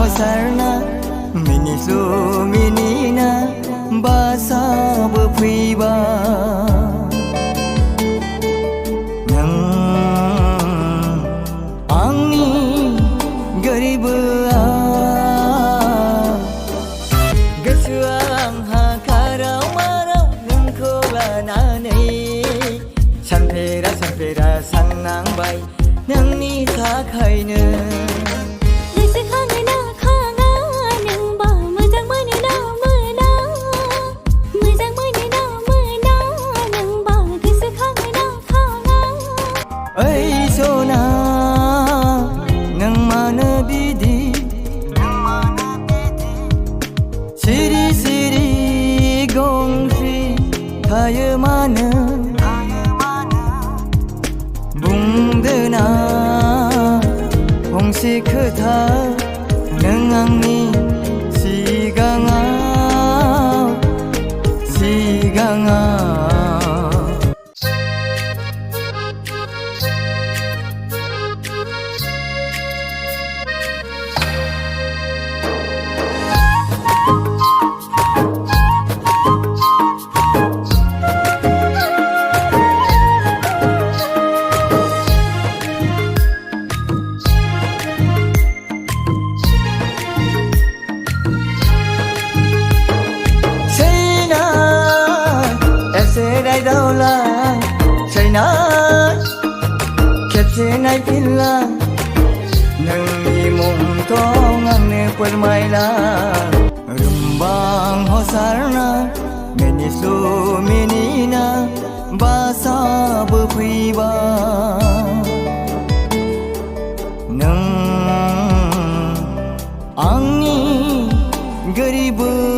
hosarna Minislu minina Basa berfiba Nang Angni Gariba Gosoa आंहा खाराव माराव नोंखौ लानानै सानफेरा सानफेरा साननांबाय नोंनि थाखायनो गोसोखाङोना खाङा नोंबा मोजां मोनोना मोना मोजां मोनोना मोना नोंबा गोसोखाङोना खाङा ओइ सना नों मानो बिदि सिरि सिरि गंफ्रि थायो मानो बुंदोना फंसे खोथा नों आंनि सिगाङाव Serai daulah Sainai Kepse naiklah Nangni mungtong angne permailah Rembang hosarna Menislu menina Basa berfiba Nang Angni Gariba